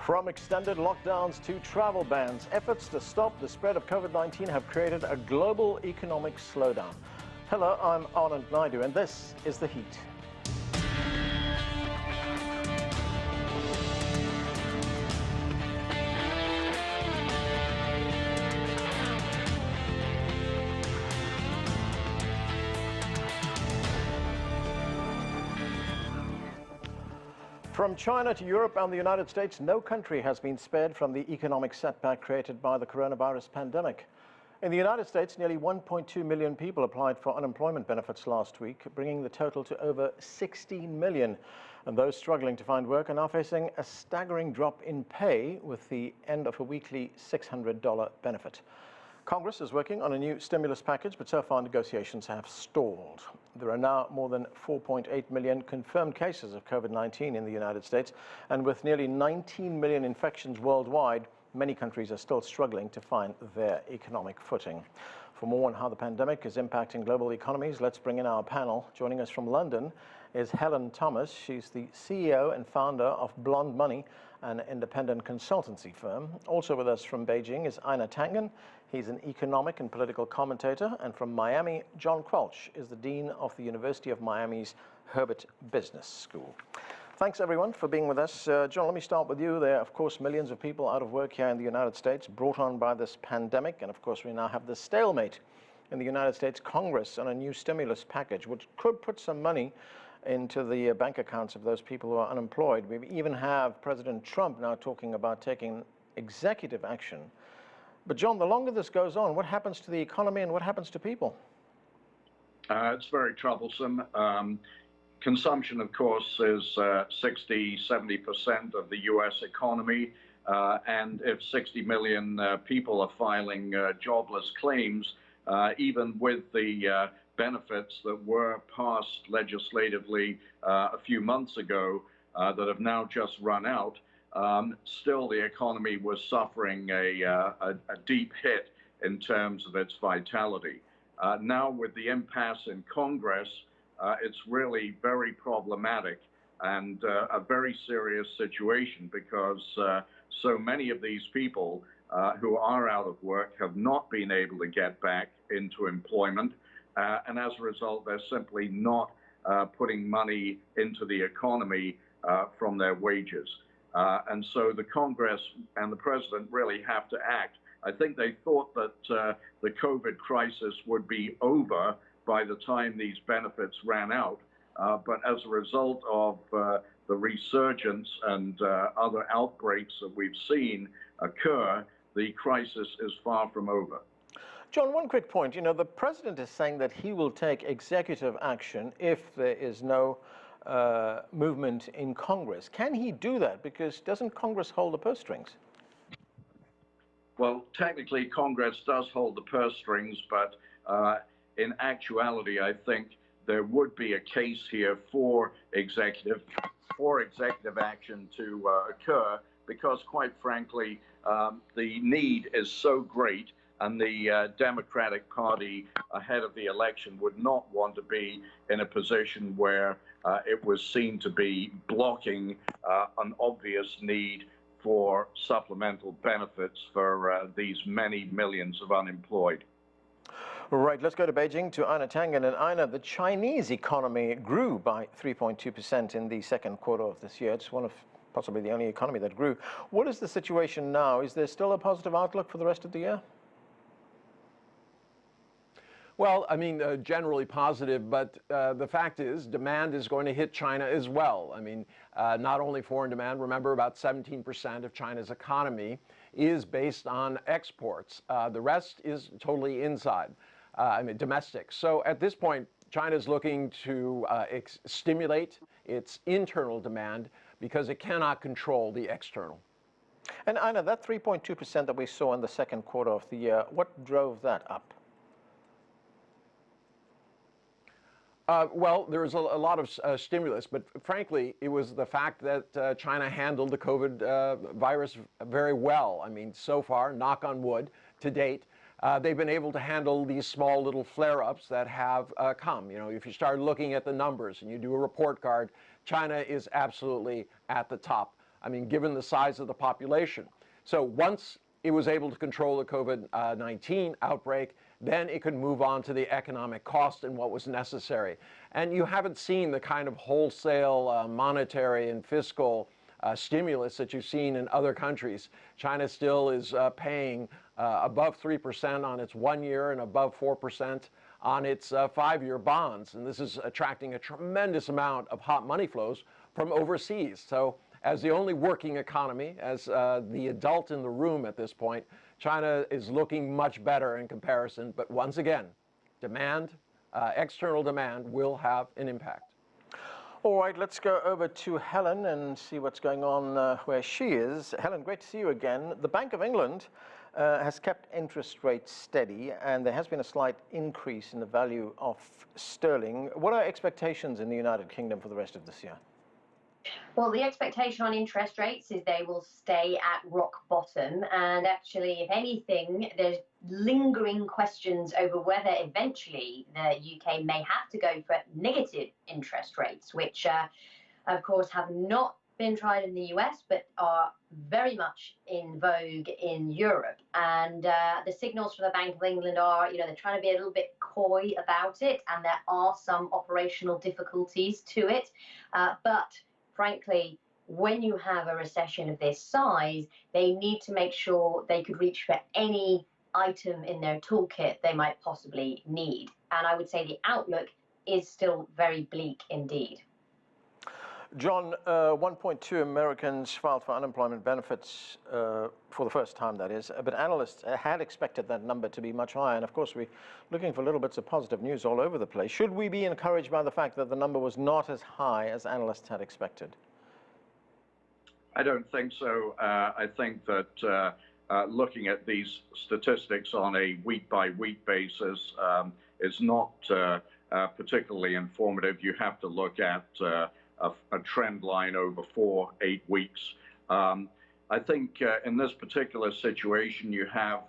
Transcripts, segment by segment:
From extended lockdowns to travel bans, efforts to stop the spread of COVID-19 have created a global economic slowdown. Hello, I'm Anand Naidu, and this is The Heat. From China to Europe and the United States, no country has been spared from the economic setback created by the coronavirus pandemic. In the United States, nearly 1.2 million people applied for unemployment benefits last week, bringing the total to over 16 million. And those struggling to find work are now facing a staggering drop in pay with the end of a weekly $600 benefit. Congress is working on a new stimulus package, but so far negotiations have stalled. There are now more than 4.8 million confirmed cases of COVID-19 in the United States, and with nearly 19 million infections worldwide, many countries are still struggling to find their economic footing. For more on how the pandemic is impacting global economies, let's bring in our panel. Joining us from London is Helen Thomas. She's the CEO and founder of Blonde Money, an independent consultancy firm. Also with us from Beijing is Einar Tangen. He's an economic and political commentator. And from Miami, John Quelch is the Dean of the University of Miami's Herbert Business School. Thanks, everyone, for being with us. John, let me start with you. There are, of course, millions of people out of work here in the United States, brought on by this pandemic. And, of course, we now have this stalemate in the United States Congress on a new stimulus package, which could put some money into the bank accounts of those people who are unemployed. We even have President Trump now talking about taking executive action. But, John, the longer this goes on, what happens to the economy and what happens to people? It's very troublesome. Consumption, of course, is 60–70% of the U.S. economy. And if 60 million people are filing jobless claims, even with the benefits that were passed legislatively a few months ago that have now just run out, still the economy was suffering a deep hit in terms of its vitality. Now with the impasse in Congress, it's really very problematic and a very serious situation because so many of these people who are out of work have not been able to get back into employment. And as a result, they're simply not putting money into the economy from their wages. And so the Congress and the President really have to act. I think they thought that the COVID crisis would be over by the time these benefits ran out. But as a result of the resurgence and other outbreaks that we've seen occur, the crisis is far from over. John, one quick point. You know, the president is saying that he will take executive action if there is no movement in Congress. Can he do that? Because doesn't Congress hold the purse strings? Well, technically, Congress does hold the purse strings, but in actuality, I think there would be a case here for executive action to occur, because quite frankly, the need is so great, and the Democratic Party ahead of the election would not want to be in a position where it was seen to be blocking an obvious need for supplemental benefits for these many millions of unemployed. Right, let's go to Beijing to Einar Tangen. And Einar, the Chinese economy grew by 3.2% in the second quarter of this year. It's one of possibly the only economy that grew. What is the situation now? Is there still a positive outlook for the rest of the year? Well, I mean, generally positive, but the fact is demand is going to hit China as well. I mean, not only foreign demand, remember about 17% of China's economy is based on exports. The rest is totally inside, I mean, domestic. So at this point, China is looking to stimulate its internal demand because it cannot control the external. And Einar, that 3.2% that we saw in the second quarter of the year, what drove that up? Well, there was a lot of stimulus, but frankly, it was the fact that China handled the COVID virus very well. I mean, so far, knock on wood, to date, they've been able to handle these small little flare-ups that have come. You know, if you start looking at the numbers and you do a report card, China is absolutely at the top I mean, given the size of the population. So once it was able to control the COVID-19 outbreak, then it could move on to the economic cost and what was necessary. And you haven't seen the kind of wholesale monetary and fiscal stimulus that you've seen in other countries. China still is paying above 3% on its 1-year and above 4% on its 5-year bonds. And this is attracting a tremendous amount of hot money flows from overseas. So as the only working economy, as the adult in the room at this point, China is looking much better in comparison. But once again, demand, external demand will have an impact. All right, let's go over to Helen and see what's going on where she is. Helen, great to see you again. The Bank of England has kept interest rates steady, and there has been a slight increase in the value of sterling. What are expectations in the United Kingdom for the rest of this year? Well, the expectation on interest rates is they will stay at rock bottom. And actually, if anything, there's lingering questions over whether eventually the UK may have to go for negative interest rates, which, of course, have not been tried in the US, but are very much in vogue in Europe. And the signals from the Bank of England are, they're trying to be a little bit coy about it, and there are some operational difficulties to it. But frankly, when you have a recession of this size, they need to make sure they could reach for any item in their toolkit they might possibly need. And I would say the outlook is still very bleak indeed. John, 1.2 Americans filed for unemployment benefits for the first time, that is. But analysts had expected that number to be much higher. And of course, we're looking for little bits of positive news all over the place. Should we be encouraged by the fact that the number was not as high as analysts had expected? I don't think so. I think that looking at these statistics on a week-by-week basis is not particularly informative. You have to look at a trend line over 4-8 weeks. I think in this particular situation, you have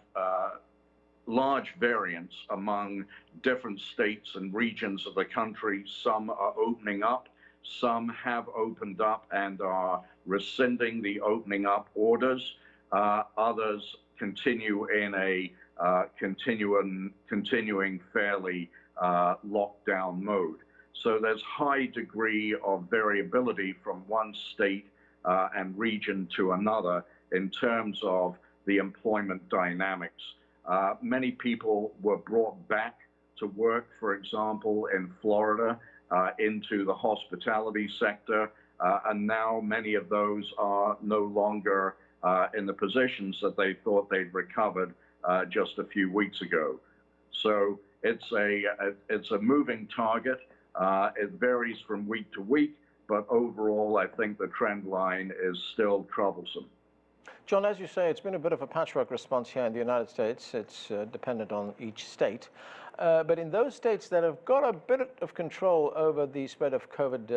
large variance among different states and regions of the country. Some are opening up, some have opened up and are rescinding the opening up orders. Others continue in a continuing fairly lockdown mode. So there's high degree of variability from one state and region to another in terms of the employment dynamics. Many people were brought back to work, for example, in Florida, into the hospitality sector, and now many of those are no longer in the positions that they thought they'd recovered just a few weeks ago. So it's a moving target. It varies from week to week, but overall, I think the trend line is still troublesome. John, as you say, it's been a bit of a patchwork response here in the United States. It's dependent on each state. But in those states that have got a bit of control over the spread of COVID,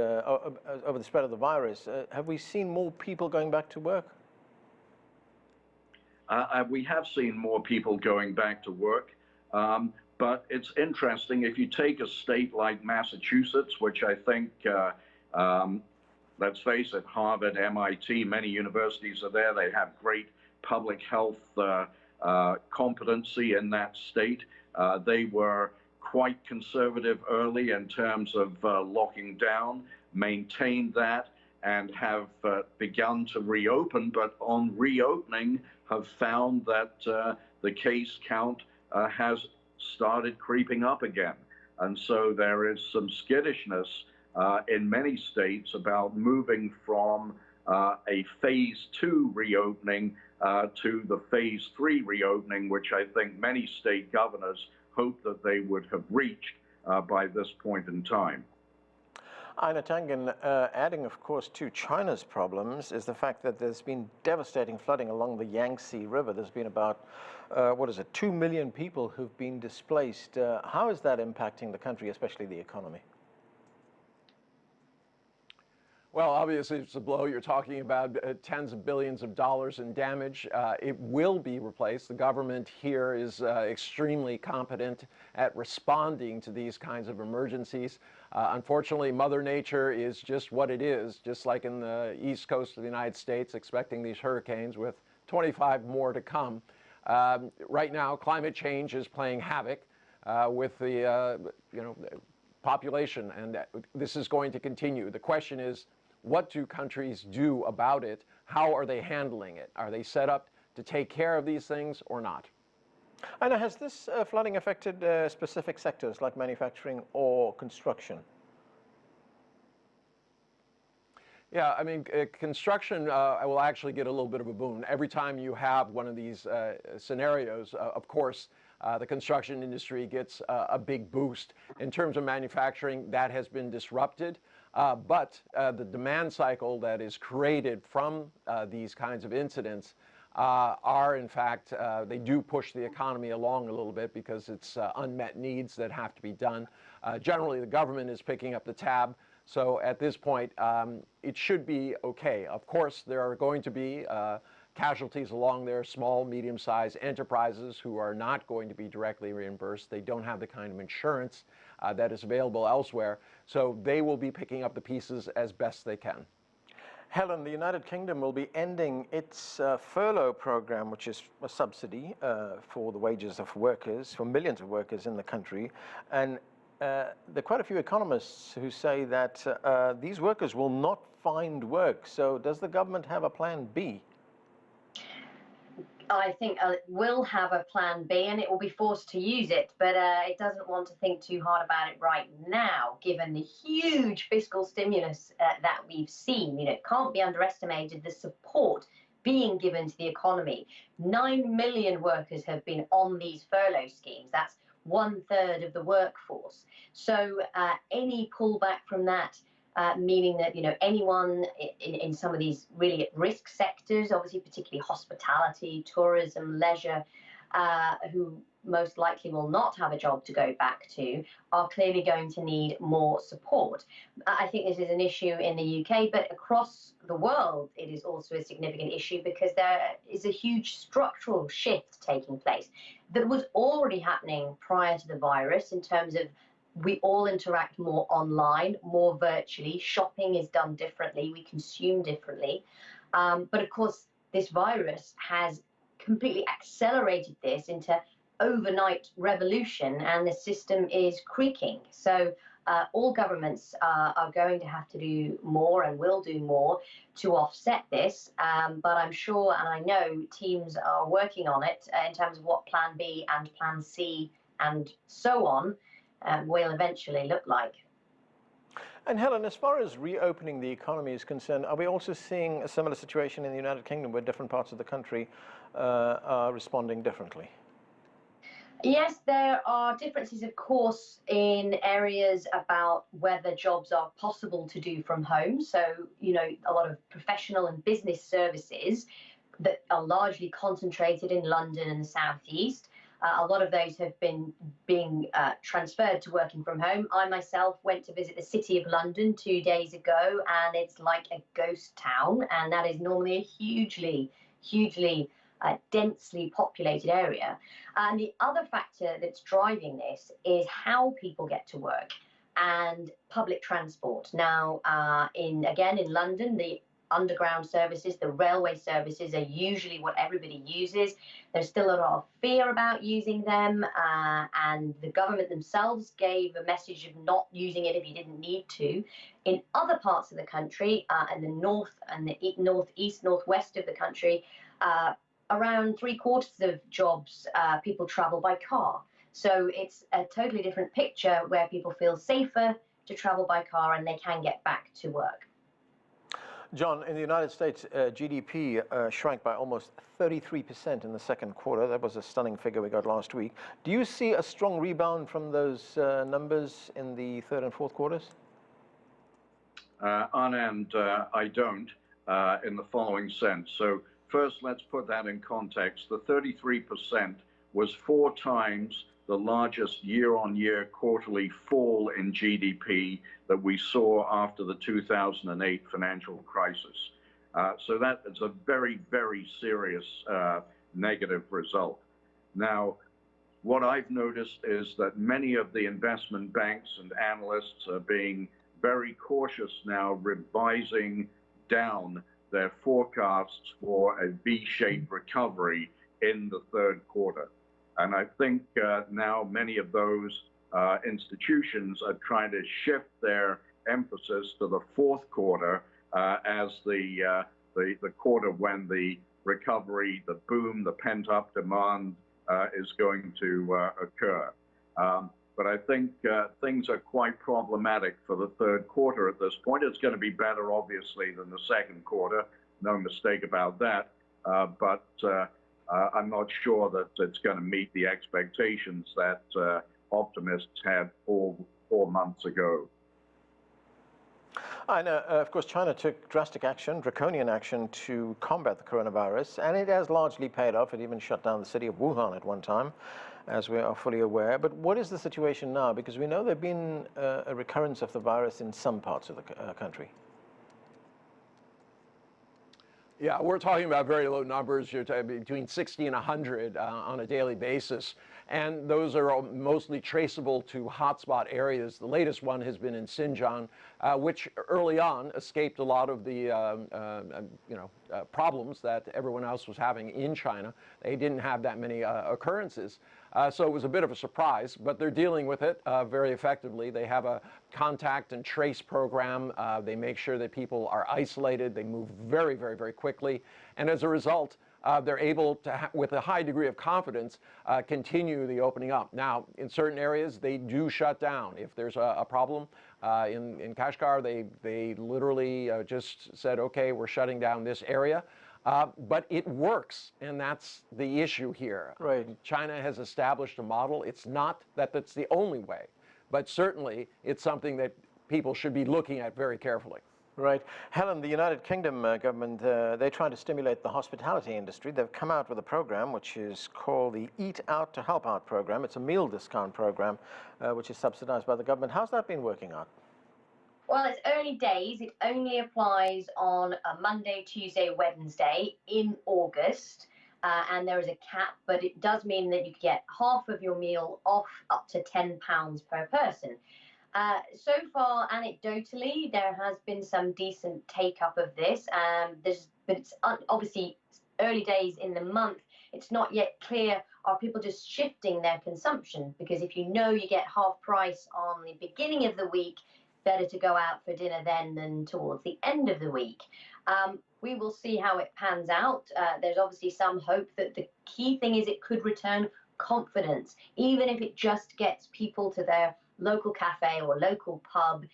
over the spread of the virus, have we seen more people going back to work? We have seen more people going back to work. But it's interesting, if you take a state like Massachusetts, which I think, let's face it, Harvard, MIT, many universities are there. They have great public health competency in that state. They were quite conservative early in terms of locking down, maintained that, and have begun to reopen, but on reopening have found that the case count has started creeping up again. And so there is some skittishness in many states about moving from a phase 2 reopening to the phase 3 reopening, which I think many state governors hoped that they would have reached by this point in time. Aina Tangen, adding, of course, to China's problems is the fact that there's been devastating flooding along the Yangtze River. There's been about, 2 million people who've been displaced. How is that impacting the country, especially the economy? Well, obviously, it's a blow. You're talking about tens of billions of dollars in damage. It will be replaced. The government here is extremely competent at responding to these kinds of emergencies. Unfortunately, Mother Nature is just what it is, just like in the east coast of the United States, expecting these hurricanes with 25 more to come. Right now, climate change is playing havoc with the population, and this is going to continue. The question is, what do countries do about it? How are they handling it? Are they set up to take care of these things or not? Anna, has this flooding affected specific sectors like manufacturing or construction? Yeah, I mean, construction will actually get a little bit of a boon. Every time you have one of these scenarios, of course, the construction industry gets a big boost. In terms of manufacturing, that has been disrupted. But the demand cycle that is created from these kinds of incidents are, in fact, they do push the economy along a little bit because it's unmet needs that have to be done. Generally, the government is picking up the tab. So at this point, it should be okay. Of course, there are going to be casualties along there, small, medium-sized enterprises who are not going to be directly reimbursed. They don't have the kind of insurance that is available elsewhere. So they will be picking up the pieces as best they can. Helen, the United Kingdom will be ending its furlough program, which is a subsidy for the wages of workers, for millions of workers in the country. And there are quite a few economists who say that these workers will not find work. So does the government have a plan B? I think it will have a plan B and it will be forced to use it, but it doesn't want to think too hard about it right now, given the huge fiscal stimulus that we've seen. You know, it can't be underestimated, the support being given to the economy. 9 million workers have been on these furlough schemes. That's 1/3 of the workforce. So any pullback from that, meaning that, you know, anyone in some of these really at-risk sectors, obviously particularly hospitality, tourism, leisure, who most likely will not have a job to go back to, are clearly going to need more support. I think this is an issue in the UK, but across the world it is also a significant issue because there is a huge structural shift taking place that was already happening prior to the virus in terms of we all interact more online, more virtually. Shopping is done differently. We consume differently. But of course, this virus has completely accelerated this into overnight revolution, and the system is creaking. So all governments are going to have to do more and will do more to offset this. But I'm sure, and I know, teams are working on it in terms of what Plan B and Plan C and so on will eventually look like. And Helen, as far as reopening the economy is concerned, are we also seeing a similar situation in the United Kingdom where different parts of the country are responding differently? Yes, there are differences, of course, in areas about whether jobs are possible to do from home. So, you know, a lot of professional and business services that are largely concentrated in London and the southeast. A lot of those have been being transferred to working from home. I myself went to visit the City of London 2 days ago, and it's like a ghost town, and that is normally a hugely densely populated area. And the other factor that's driving this is how people get to work and public transport. Now, in London, the underground services, the railway services are usually what everybody uses. There's still a lot of fear about using them, and the government themselves gave a message of not using it if you didn't need to. In other parts of the country, in the north and the northeast, northwest of the country, around 3/4 of jobs, people travel by car. So it's a totally different picture where people feel safer to travel by car and they can get back to work. John, in the United States, GDP shrank by almost 33% in the second quarter. That was a stunning figure we got last week. Do you see a strong rebound from those numbers in the third and fourth quarters? Anand, I don't, in the following sense. So first, let's put that in context. The 33% was 4 times the largest year-on-year quarterly fall in GDP that we saw after the 2008 financial crisis. So that is a very, very serious negative result. Now, what I've noticed is that many of the investment banks and analysts are being very cautious now, revising down their forecasts for a V-shaped recovery in the third quarter. And I think now many of those institutions are trying to shift their emphasis to the fourth quarter as the quarter when the recovery, the boom, the pent-up demand is going to occur. But I think things are quite problematic for the third quarter at this point. It's going to be better, obviously, than the second quarter, no mistake about that. But I'm not sure that it's going to meet the expectations that optimists had 4 months ago. I know, of course, China took drastic action, draconian action, to combat the coronavirus, and it has largely paid off. It even shut down the city of Wuhan at one time, as we are fully aware. But what is the situation now? Because we know there have been a recurrence of the virus in some parts of the country. Yeah, we're talking about very low numbers. You're talking between 60 and 100 on a daily basis. And those are all mostly traceable to hotspot areas. The latest one has been in Xinjiang, which early on escaped a lot of the problems that everyone else was having in China. They didn't have that many occurrences. So it was a bit of a surprise, but they're dealing with it very effectively. They have a contact and trace program. They make sure that people are isolated. They move very, very, very quickly. And as a result, they're able to, with a high degree of confidence, continue the opening up. Now, in certain areas, they do shut down. If there's a problem in Kashgar, they literally just said, okay, we're shutting down this area. But it works, and that's the issue here. Right. China has established a model. It's not that that's the only way, but certainly it's something that people should be looking at very carefully. Right. Helen, the United Kingdom government, they're trying to stimulate the hospitality industry. They've come out with a program which is called the Eat Out to Help Out program. It's a meal discount program which is subsidized by the government. How's that been working out? Well, it's early days. It only applies on a Monday, Tuesday, Wednesday in August. And there is a cap, but it does mean that you get half of your meal off up to £10 per person. So far, anecdotally, there has been some decent take-up of this. But it's obviously early days in the month. It's not yet clear, are people just shifting their consumption? Because if you know you get half price on the beginning of the week, better to go out for dinner then than towards the end of the week. We will see how it pans out. There's obviously some hope that the key thing is it could return confidence, even if it just gets people to their local cafe or local pub.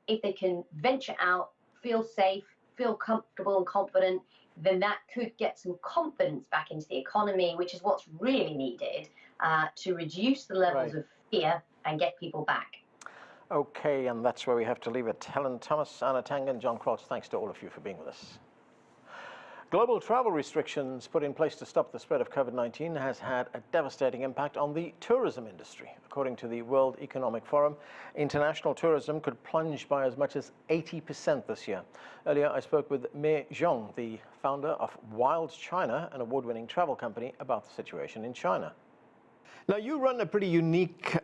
If they can venture out, feel safe, feel comfortable and confident, then that could get some confidence back into the economy, which is what's really needed to reduce the levels of fear and get people back. Okay, and that's where we have to leave it. Helen Thomas, Anna Tang, and John Crouch, thanks to all of you for being with us. Global travel restrictions put in place to stop the spread of COVID-19 has had a devastating impact on the tourism industry. According to the World Economic Forum, international tourism could plunge by as much as 80% this year. Earlier, I spoke with Mei Zhong, the founder of Wild China, an award-winning travel company, about the situation in China. Now, you run a pretty unique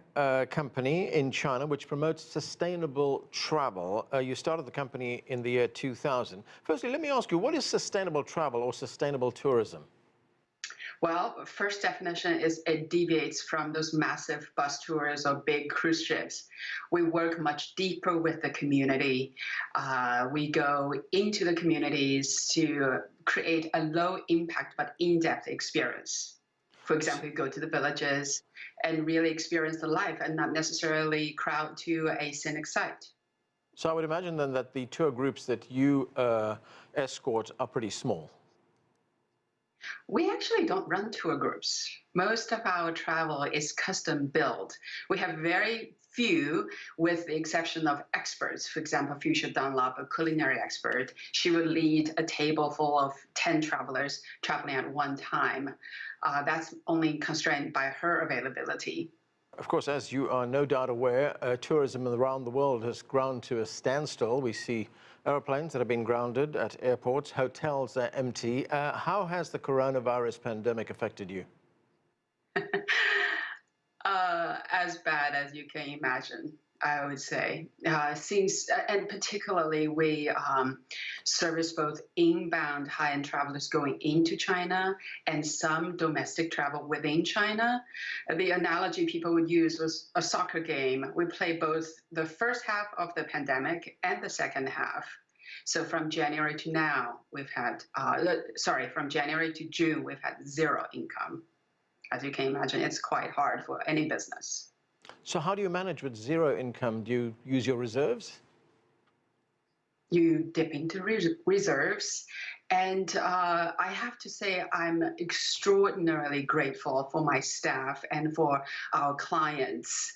company in China which promotes sustainable travel. You started the company in the year 2000. Firstly, let me ask you, what is sustainable travel or sustainable tourism? Well, first definition is it deviates from those massive bus tours or big cruise ships. We work much deeper with the community. We go into the communities to create a low impact but in-depth experience. For example, you go to the villages and really experience the life and not necessarily crowd to a scenic site. So I would imagine then that the tour groups that you escort are pretty small. We actually don't run tour groups. Most of our travel is custom built. We have very few, with the exception of experts. For example, Fuchsia Dunlop, a culinary expert, she would lead a table full of 10 travelers traveling at one time. That's only constrained by her availability. Of course, as you are no doubt aware, tourism around the world has ground to a standstill. We see airplanes that have been grounded at airports, hotels are empty. How has the coronavirus pandemic affected you? As bad as you can imagine, I would say. And particularly we service both inbound high-end travelers going into China and some domestic travel within China. The analogy people would use was a soccer game. We play both the first half of the pandemic and the second half. So from January to now, we've had, from January to June, we've had zero income. As you can imagine, it's quite hard for any business. So how do you manage with zero income? Do you use your reserves? You dip into reserves. And I have to say, I'm extraordinarily grateful for my staff and for our clients.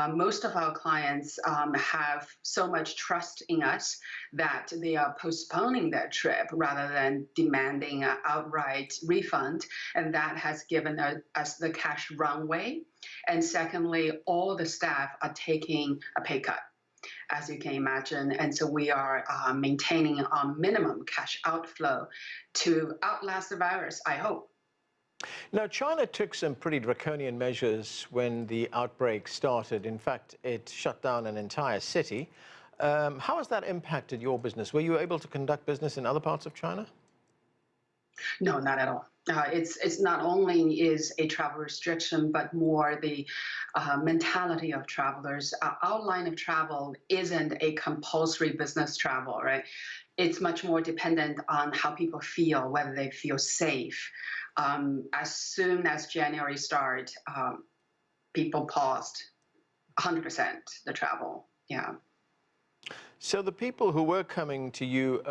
Most of our clients have so much trust in us that they are postponing their trip rather than demanding an outright refund. And that has given us the cash runway. And secondly, all the staff are taking a pay cut, as you can imagine. And so we are maintaining our minimum cash outflow to outlast the virus, I hope. Now, China took some pretty draconian measures when the outbreak started. In fact, it shut down an entire city. How has that impacted your business? Were you able to conduct business in other parts of China? No, not at all. It's not only is a travel restriction, but more the mentality of travelers. Our line of travel isn't a compulsory business travel, right? It's much more dependent on how people feel, whether they feel safe. As soon as January started, people paused 100% the travel. Yeah. So the people who were coming to you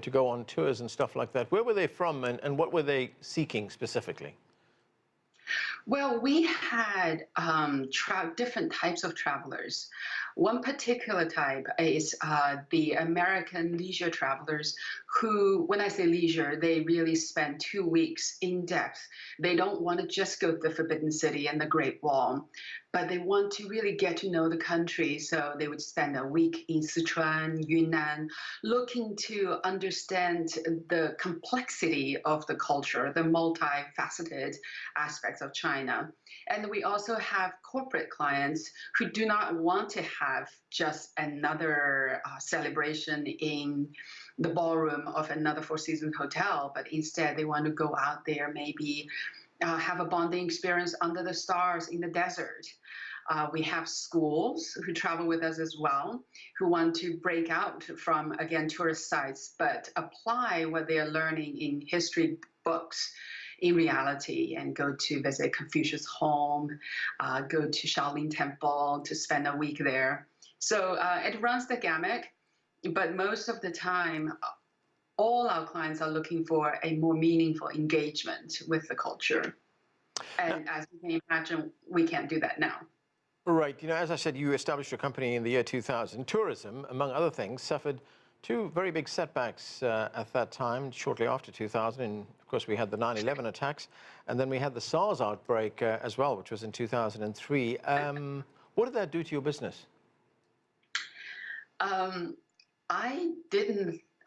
to go on tours and stuff like that, where were they from and what were they seeking specifically? Well, we had different types of travelers. One particular type is the American leisure travelers who, when I say leisure, they really spend 2 weeks in depth. They don't want to just go to the Forbidden City and the Great Wall, but they want to really get to know the country. So they would spend a week in Sichuan, Yunnan, looking to understand the complexity of the culture, the multifaceted aspects of China. And we also have corporate clients who do not want to have just another celebration in the ballroom of another Four Seasons hotel, but instead they want to go out there, maybe have a bonding experience under the stars in the desert. We have schools who travel with us as well, who want to break out from, again, tourist sites, but apply what they are learning in history books in reality and go to visit Confucius' home, go to Shaolin Temple to spend a week there. So it runs the gamut, but most of the time, all our clients are looking for a more meaningful engagement with the culture. And as you can imagine, we can't do that now. Right. As I said, you established your company in the year 2000. Tourism, among other things, suffered two very big setbacks at that time, shortly after 2000. And of course, we had the 9/11 attacks, and then we had the SARS outbreak as well, which was in 2003. What did that do to your business?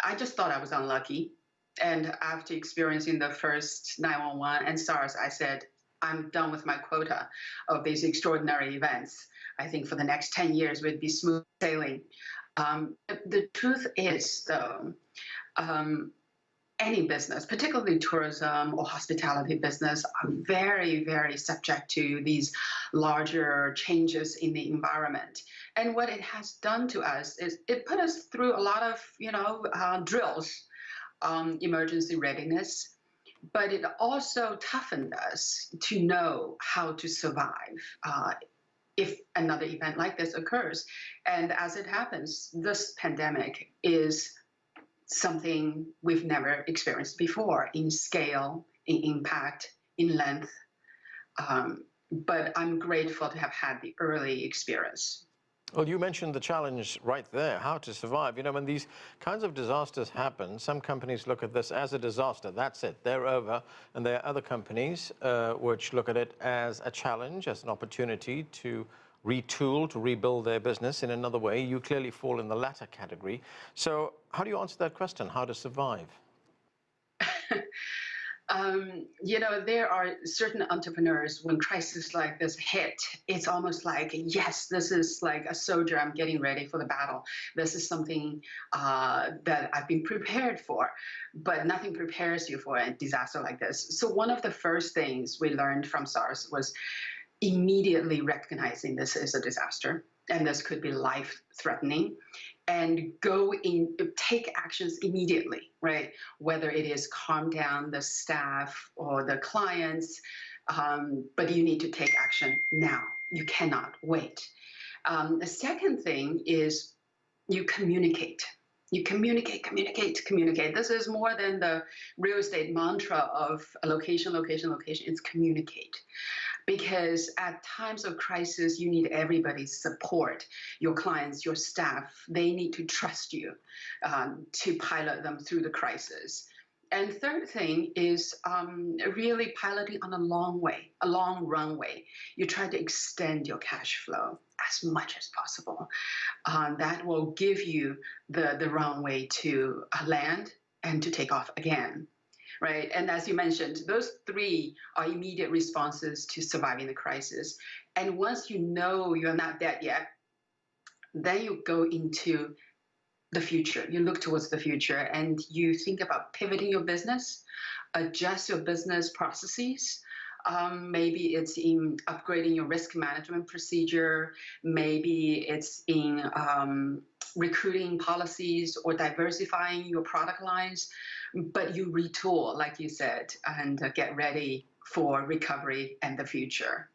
I just thought I was unlucky. And after experiencing the first 9/11 and SARS, I said, I'm done with my quota of these extraordinary events. I think for the next 10 years, we'd be smooth sailing. The truth is, though, any business, particularly tourism or hospitality business, are very, very subject to these larger changes in the environment. And what it has done to us is it put us through a lot of, drills on emergency readiness, but it also toughened us to know how to survive if another event like this occurs. And as it happens, this pandemic is something we've never experienced before in scale, in impact, in length. But I'm grateful to have had the early experience. Well, you mentioned the challenge right there, how to survive. You know, when these kinds of disasters happen, some companies look at this as a disaster. That's it, they're over. And there are other companies which look at it as a challenge, as an opportunity to retool, to rebuild their business in another way. You clearly fall in the latter category. So how do you answer that question, how to survive? You know, there are certain entrepreneurs, when crises like this hit, it's almost like, yes, this is like a soldier, I'm getting ready for the battle. This is something that I've been prepared for, but nothing prepares you for a disaster like this. So one of the first things we learned from SARS was immediately recognizing this is a disaster, and this could be life-threatening, and take actions immediately, right? Whether it is calm down the staff or the clients, but you need to take action now. You cannot wait. The second thing is you communicate. You communicate. This is more than the real estate mantra of location. It's communicate. Because at times of crisis, you need everybody's support. Your clients, your staff, they need to trust you to pilot them through the crisis. And third thing is really piloting on a long runway. You try to extend your cash flow as much as possible. That will give you the runway to land and to take off again. Right, and as you mentioned, those three are immediate responses to surviving the crisis. And once you know you're not dead yet, then you go into the future. You look towards the future and you think about pivoting your business, adjust your business processes. Maybe it's in upgrading your risk management procedure. Maybe it's in recruiting policies or diversifying your product lines. But you retool, like you said, and get ready for recovery and the future.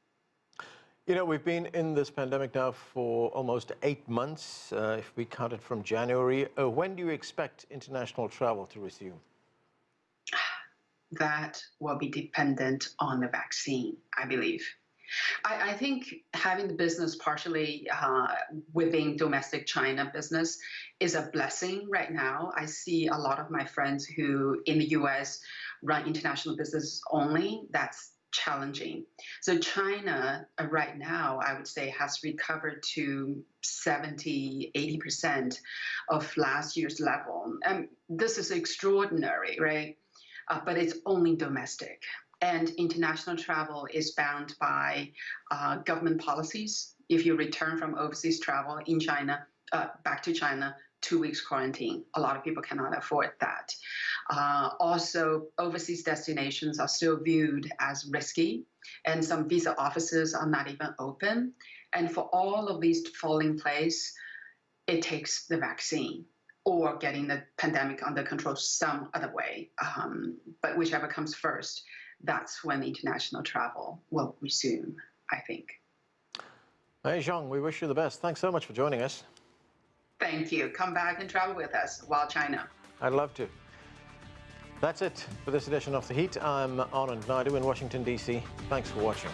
You know, we've been in this pandemic now for almost 8 months, if we count it from January. When do you expect international travel to resume? That will be dependent on the vaccine, I believe. I think having the business partially within domestic China business is a blessing right now. I see a lot of my friends who in the US run international business only. That's challenging. So China right now, I would say, has recovered to 70, 80% of last year's level. And this is extraordinary, right? But it's only domestic. And international travel is bound by government policies. If you return from overseas travel in China, back to China, 2 weeks quarantine. A lot of people cannot afford that. Also, overseas destinations are still viewed as risky, and some visa offices are not even open. And for all of these to fall in place, it takes the vaccine or getting the pandemic under control some other way. But whichever comes first, that's when international travel will resume, I think. Hey, Zhang, we wish you the best. Thanks so much for joining us. Thank you. Come back and travel with us while China. I'd love to. That's it for this edition of The Heat. I'm Anand Naidu in Washington, D.C. Thanks for watching.